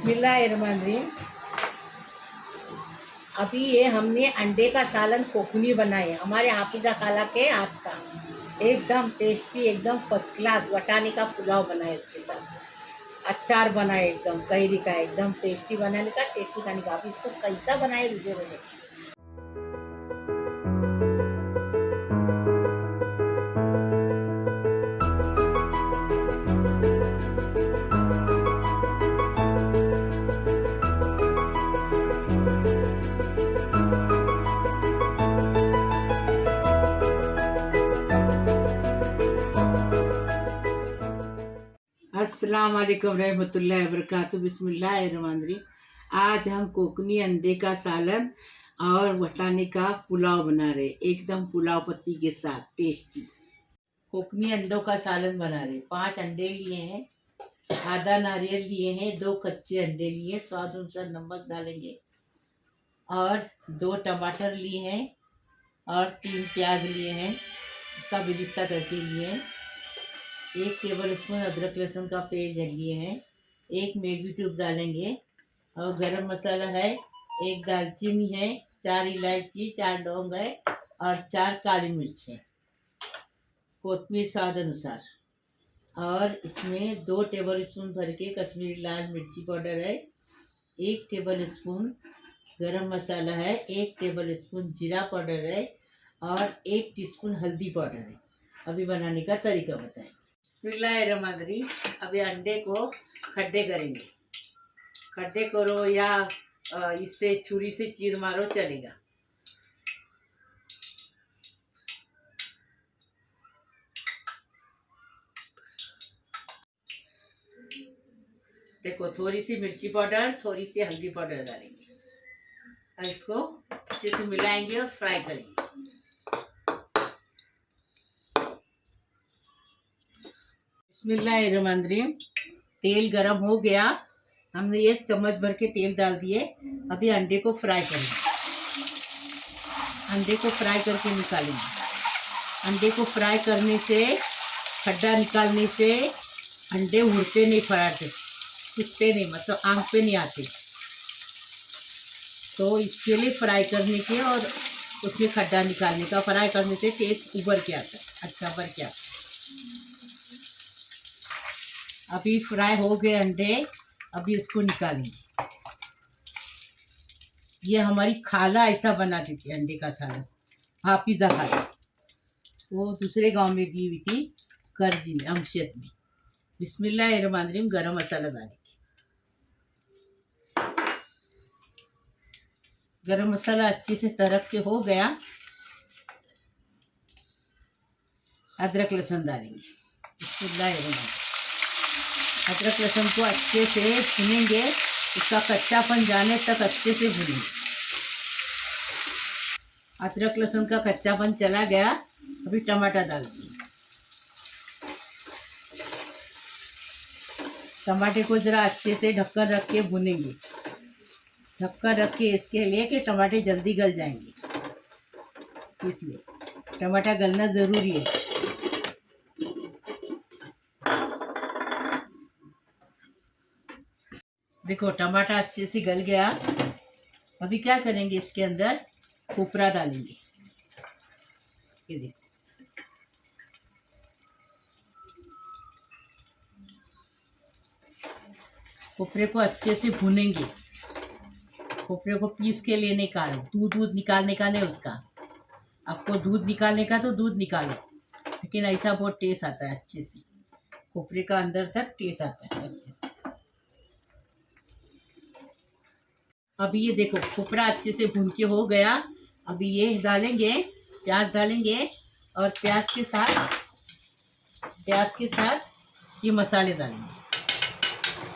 बिस्मिल्लाहिर्रहमानिर्रहीम। अभी ये हमने अंडे का सालन कोकनी बनाए हमारे हाफिजा खाला के हाथ का, एकदम टेस्टी, एकदम फर्स्ट क्लास। वटाने का पुलाव बनाए, इसके साथ अचार बनाए, एकदम कैरी का, एकदम टेस्टी बनाने का, टेस्टी खाने का। आप इसको कैसा बनाए मुझे बोले। अस्सलाम वालेकुम रहमतुल्लाहि व बरकातुहू। बिस्मिल्लाहिर्रहमानिर्रहीम। आज हम कोकनी अंडे का सालन और वटाने का पुलाव बना रहे, एकदम पुलाव पत्ती के साथ टेस्टी। कोकनी अंडों का सालन बना रहे। 5 अंडे लिए हैं, आधा नारियल लिए हैं, 2 कच्चे अंडे लिए, स्वाद अनुसार नमक डालेंगे, और 2 टमाटर लिए हैं, और 3 प्याज लिए हैं, इसका बिरिस्ता करके लिए हैं। 1 टेबल स्पून अदरक लहसुन का पेस्ट लिए हैं, 1 मैगी क्यूब डालेंगे, और गरम मसाला है, 1 दालचीनी है, 4 इलायची, 4 लौंग है, और 4 काली मिर्च है, कोतमीर स्वाद अनुसार। और इसमें 2 टेबल स्पून भर के कश्मीरी लाल मिर्ची पाउडर है, 1 टेबल स्पून गरम मसाला है, 1 टेबल स्पून जीरा पाउडर है, और 1 टीस्पून हल्दी पाउडर है। अभी बनाने का तरीका बताएं। बिस्मिल्लाहिर्रहमानिर्रहीम। अभी अंडे को खड्डे करेंगे। खड्डे करो या इससे छुरी से चीर मारो, चलेगा। देखो, थोड़ी सी मिर्ची पाउडर, थोड़ी सी हल्दी पाउडर डालेंगे, और इसको अच्छे से मिलाएंगे और फ्राई करेंगे। बिस्मिल्लाहिर्रहमानिर्रहीम। तेल गरम हो गया, हमने 1 चम्मच भर के तेल डाल दिए। अभी अंडे को फ्राई करेंगे, अंडे को फ्राई करके निकालेंगे। अंडे को फ्राई करने से, खड्डा निकालने से अंडे उड़ते नहीं, फराते, टूटते नहीं, मतलब आंख पे नहीं आते। तो इसके लिए फ्राई करने के और उसमें खड्डा निकालने का, फ्राई करने से टेस्ट उभर के आता है, अच्छा उभर के आता है। अभी फ्राई हो गए अंडे, अभी इसको निकालेंगे। ये हमारी खाला ऐसा बना देती है अंडे का सालन, हाफिजा खाला। वो दूसरे गांव में दी हुई थी, करजी में, अमशत में। बिस्मिल्लाहिर्रहमानिर्रहीम। गरम मसाला डालेंगे। गरम मसाला अच्छे से तरक के हो गया, अदरक लहसुन डालेंगे। बिस्मिल्लाहिर्रहमानिर्रहीम। अदरक लहसुन को अच्छे से भूनेंगे, उसका कच्चापन जाने तक अच्छे से भूनेंगे। अदरक लहसुन का कच्चापन चला गया, अभी टमाटर डालेंगे। टमाटे को ज़रा अच्छे से ढक्कन रख के भूनेंगे। ढक्कन रख के इसके लिए कि टमाटे जल्दी गल जाएंगे, इसलिए टमाटर गलना ज़रूरी है। देखो, टमाटर अच्छे से गल गया। अभी क्या करेंगे, इसके अंदर खोपरा डालेंगे। ये देखो, खोपरे को अच्छे से भूनेंगे। खोपरे को पीस के लेने का, दूध निकालने का नहीं उसका। आपको दूध निकालने का तो दूध निकालो, लेकिन ऐसा बहुत टेस्ट आता है अच्छे से। खोपरे का अंदर तक टेस्ट आता है अच्छे से। अभी ये देखो, खोपरा अच्छे से भून के हो गया। अभी ये डालेंगे, प्याज डालेंगे, और प्याज के साथ ये मसाले डालेंगे।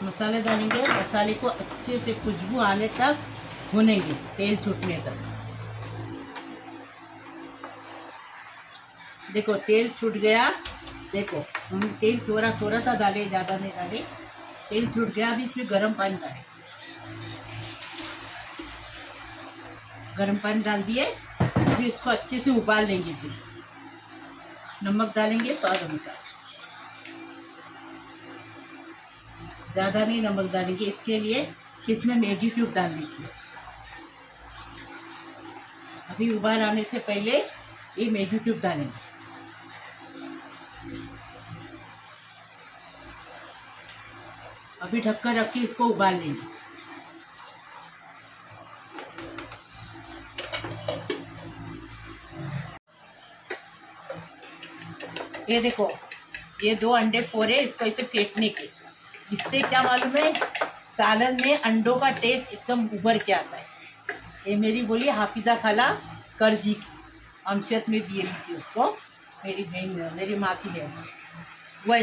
मसाले को अच्छे से खुशबू आने तक भूनेंगे, तेल छूटने तक। देखो, तेल छूट गया। देखो, हम तेल थोड़ा सा डाले, ज़्यादा नहीं डाले। तेल छूट गया। अभी इसमें गर्म पानी डालें। गर्म पानी डाल दिए, अभी इसको अच्छे से उबाल लेंगे। फिर नमक डालेंगे स्वाद अनुसार। ज़्यादा नहीं नमक डालेंगे, इसके लिए कि इसमें मैगी क्यूब डाल दीजिए। अभी उबाल आने से पहले ये मैगी क्यूब डालेंगे। अभी ढक्कन रख के इसको उबाल लेंगे। ये देखो, ये 2 अंडे फोड़े, इसको ऐसे फेंटने के। इससे क्या मालूम है, सालन में अंडों का टेस्ट एकदम उभर के आता है। ये मेरी बोली हाफिज़ा खाला करजी की अमशत में दिए थी उसको, मेरी बहन, मेरी माँ की बहन। वह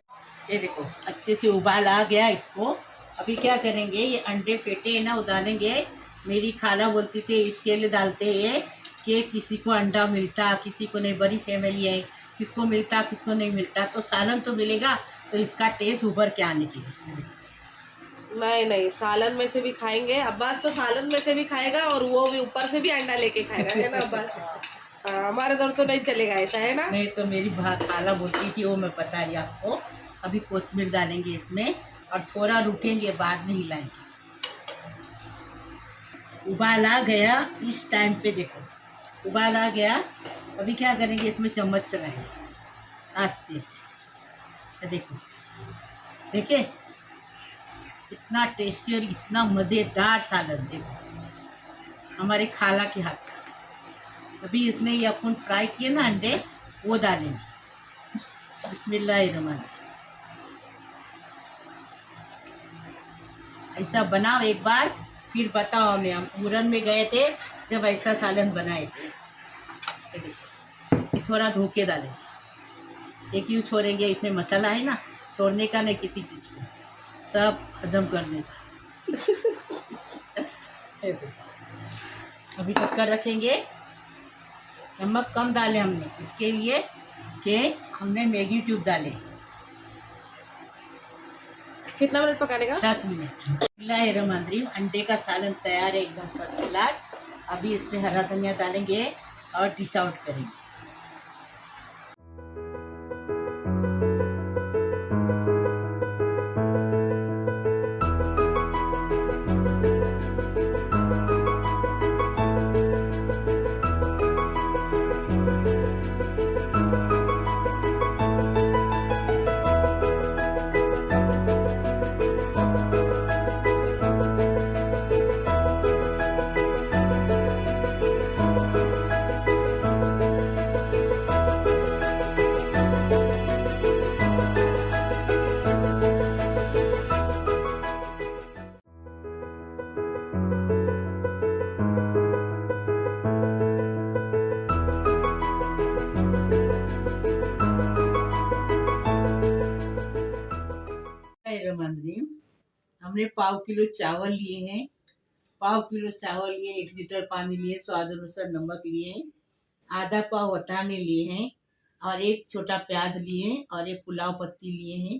ये देखो अच्छे से उबाल आ गया इसको। अभी क्या करेंगे, ये अंडे फेंटे हैं ना, उडालेंगे। मेरी खाला बोलती थी इसके लिए डालते हैं कि किसी को अंडा मिलता, किसी को नहीं, बड़ी फैमिली है, किसको मिलता किसको नहीं मिलता, तो सालन तो मिलेगा, तो इसका टेस्ट उभर के आने के लिए। नहीं, सालन में से भी खाएंगे। अब्बास तो सालन में से भी खाएगा और वो भी ऊपर से भी अंडा लेके खाएगा, है ना अब्बास? हमारे दौर तो नहीं चलेगा ऐसा, है ना? नहीं तो मेरी खाला बोलती थी, वो मैं बता रही आपको। अभी कोथिमीर डालेंगे इसमें और थोड़ा रुकेंगे, बाद में हिलाएंगे। उबाल आ गया, इस टाइम पे देखो उबाल आ गया। अभी क्या करेंगे, इसमें चम्मच चलाएंगे आस्ते से। देखो देखे इतना टेस्टी और इतना मज़ेदार सालन, देखो हमारे खाला के हाथ का। अभी इसमें ये अपन फ्राई किए ना अंडे, वो डालेंगे। बिस्मिल्लाहिर्रहमान। ऐसा बनाओ एक बार, फिर बताओ हमें। हम मुरन में गए थे जब ऐसा सालन बनाए थे। थोड़ा धोके डालेंगे, एक यूँ छोड़ेंगे, इसमें मसाला है ना, छोड़ने का नहीं किसी चीज़ को, सब हजम करने का। अभी ढक्कन रखेंगे। नमक कम डाले हमने, इसके लिए कि हमने मैगी क्यूब डाले। कितना मिनट पकाने का? 10 मिनट। बिस्मिल्लाहिर्रहमानिर्रहीम। अंडे का सालन तैयार है, एकदम फर्स्ट क्लास। अभी इसमें हरा धनिया डालेंगे और डिश आउट करेंगे। हमने पाव किलो चावल लिए हैं, 1 लीटर पानी लिए, स्वाद अनुसार नमक लिए हैं, आधा पाव वटाने लिए हैं और एक छोटा प्याज लिए हैं और एक पुलाव पत्ती लिए हैं।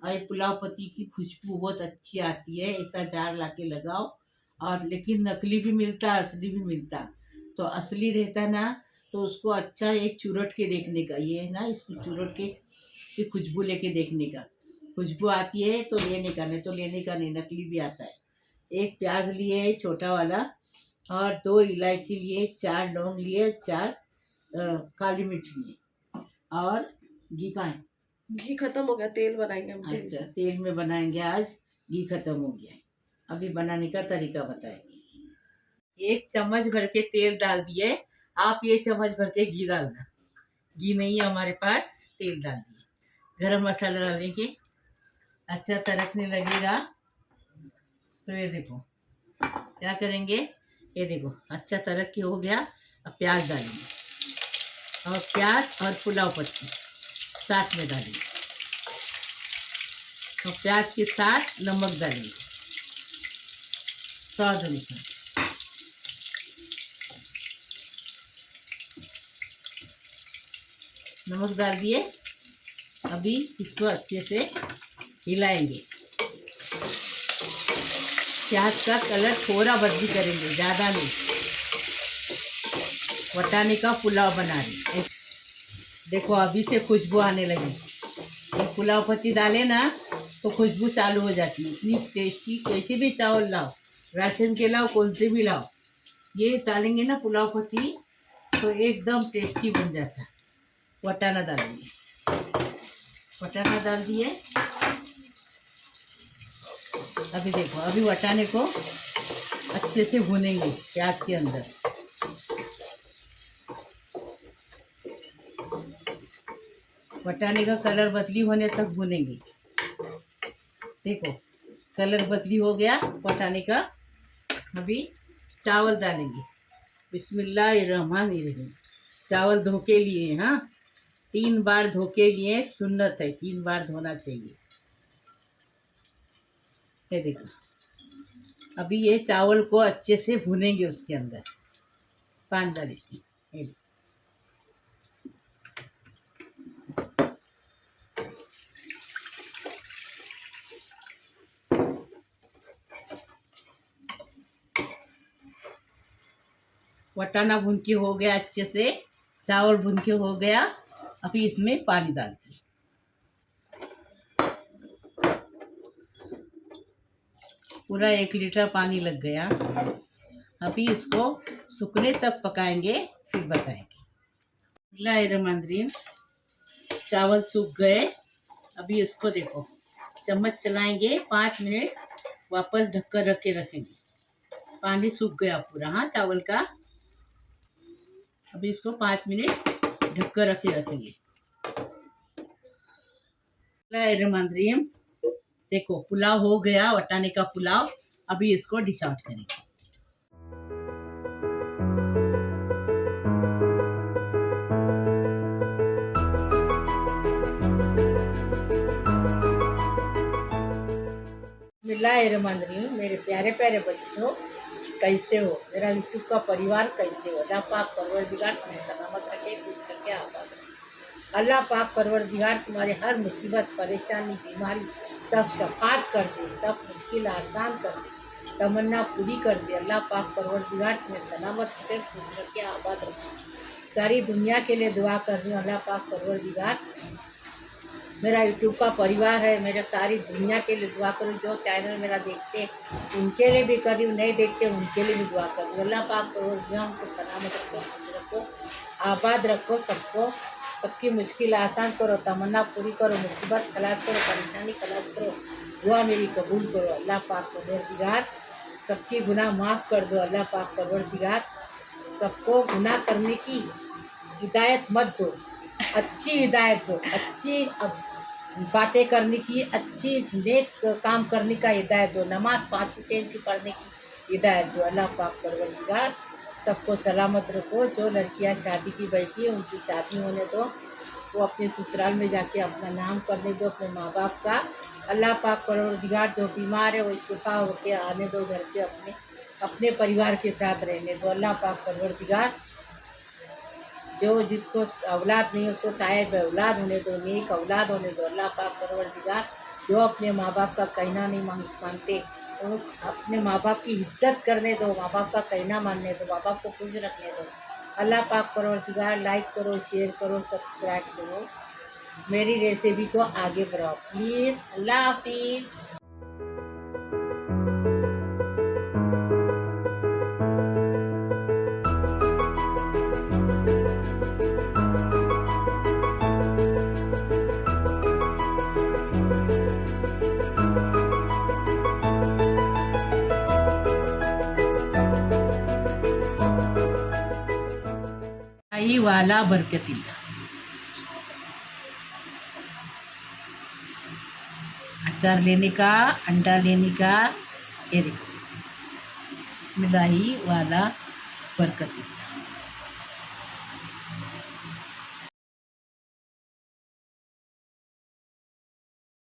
और ये पुलाव पत्ती की खुशबू बहुत अच्छी आती है, ऐसा जार ला के लगाओ। और लेकिन नकली भी मिलता, असली भी मिलता। तो असली रहता ना, तो उसको अच्छा एक चुरट के देखने का, ये है ना, इसको चुरट के से खुशबू लेके देखने का। खुशबू आती है तो लेने का, नहीं तो लेने का नहीं, नकली भी आता है। एक प्याज लिए छोटा वाला और 2 इलायची लिए, 4 लौंग लिए, 4 काली मिर्च लिए। और घी का है, घी खत्म हो गया, तेल बनाएंगे हम। अच्छा तेल में बनाएंगे आज, घी खत्म हो गया है। अभी बनाने का तरीका बताएंगे। 1 चम्मच भर के तेल डाल दिए, आप ये चम्मच भर के घी डालना। घी नहीं है हमारे पास, तेल डाल दिए। गरम मसाला डालेंगे, अच्छा तरकने लगेगा तो ये देखो क्या करेंगे, ये देखो अच्छा तरक के हो गया। अब प्याज डालेंगे और प्याज और पुलाव पत्ती साथ में डालेंगे और प्याज के साथ नमक डालेंगे स्वाद अनुसार। नमक डाल दिए। अभी इसको अच्छे से हिलाएंगे। प्याज का कलर थोड़ा बदली करेंगे, ज़्यादा नहीं। वटाने का पुलाव बना रहे, देखो अभी से खुशबू आने लगी। ये पुलाव पत्ती डाले ना तो खुशबू चालू हो जाती है। इतनी टेस्टी, कैसे भी चावल लाओ, राशन के लाओ, कौन से भी लाओ, ये डालेंगे ना पुलाव पत्ती तो एकदम टेस्टी बन जाता है। वटाना डालेंगे, वटाना डाल दिए। अभी देखो, अभी वटाने को अच्छे से भूनेंगे प्याज के अंदर। वटाने का कलर बदली होने तक भूनेंगे। देखो कलर बदली हो गया वटाने का। अभी चावल डालेंगे। बिस्मिल्लाहिर्रहमानिर्रहीम। चावल धो के लिए, हाँ 3 बार धो के लिए, सुन्नत है 3 बार धोना चाहिए। ये देखो, अभी ये चावल को अच्छे से भूनेंगे उसके अंदर। 5 डाल इसकी। ये देखो। वटाना भून के हो गया अच्छे से, चावल भून के हो गया। अभी इसमें पानी डाल दिए। पूरा 1 लीटर पानी लग गया। अभी इसको सूखने तक पकाएंगे, फिर बताएंगे। बिस्मिल्लाहिर्रहमानिर्रहीम। चावल सूख गए। अभी इसको देखो, चम्मच चलाएंगे, 5 मिनट वापस ढककर रख के रखेंगे। पानी सूख गया पूरा, हाँ चावल का। अभी इसको 5 मिनट ढककर रख के रखेंगे। बिस्मिल्लाहिर्रहमानिर्रहीम। देखो पुलाव हो गया, वटाने का पुलाव। अभी इसको डिश आउट करेंगे। बिस्मिल्लाहिर्रहमानिर्रहीम। मेरे प्यारे प्यारे बच्चों, कैसे हो? मेरा यूट्यूब का परिवार कैसे हो? अल्लाह पाक परवरदिगार तुम्हें सलामत रखे, खुश रखे, आबाद रखे। अल्लाह पाक परवरदिगार तुम्हारे हर मुसीबत, परेशानी, बीमारी सब शफात कर दे, सब मुश्किल आसान कर दे, तमन्ना पूरी कर दे। अल्लाह पाक परवरदिगार तुम्हें सलामत रखे, खुश रखे, आबाद रखे। सारी दुनिया के लिए दुआ कर रही हूँ। अल्लाह पाक परवरदिगार, मेरा यूट्यूब का परिवार है, मेरे सारी दुनिया के लिए दुआ करूँ। जो चैनल मेरा देखते हैं उनके लिए भी कर रही हूँ, नहीं देखते उनके लिए भी दुआ कर रही हूँ। अल्लाह पाक परवरदिगार उनको सलामत रखो, खुश रखो, आबाद रखो, सबको सबकी मुश्किल आसान करो, तमन्ना पूरी करो, मुसीबत खलास करो, परेशानी खलास करो, दुआ मेरी कबूल करो। अल्लाह पाक परवरदिगार सबकी गुनाह माफ़ कर दो। अल्लाह पाक परवरदिगार सबको गुनाह करने की हिदायत मत दो, अच्छी हिदायत दो, अच्छी बातें करने की, अच्छी नेक काम करने का हिदायत दो, नमाज 5 टाइम की पढ़ने की हिदायत दो। अल्लाह पाक परवरदिगार सबको सलामत रखो। जो लड़कियां शादी की बैठी है उनकी शादी होने दो, वो अपने ससुराल में जाके अपना नाम करने दो अपने माँ बाप का। अल्लाह पाक परवरदिगार जो बीमार है वो शिफा होके आने दो घर पे, अपने परिवार के साथ रहने दो। अल्लाह पाक परवरदिगार जो जिसको औलाद नहीं उसको साहिब औलाद होने दो, नेक औलाद होने दो। अल्लाह पाक परवरदिगार जो अपने माँ बाप का कहना नहीं मानते तो अपने माँ बाप की इज्जत करने दो, माँ बाप का कहना मानने दो, माँ बाप को खुश रखने दो। अल्लाह पाक परवरदिगार लाइक करो, शेयर करो, सब्सक्राइब करो, मेरी रेसिपी को आगे बढ़ाओ प्लीज़। अल्लाह हाफिज़। वाला बरकतिल्ला। अचार लेने का, अंडा लेने का, ये देखो बिस्मिल्लाही वाला बरकतिल्ला।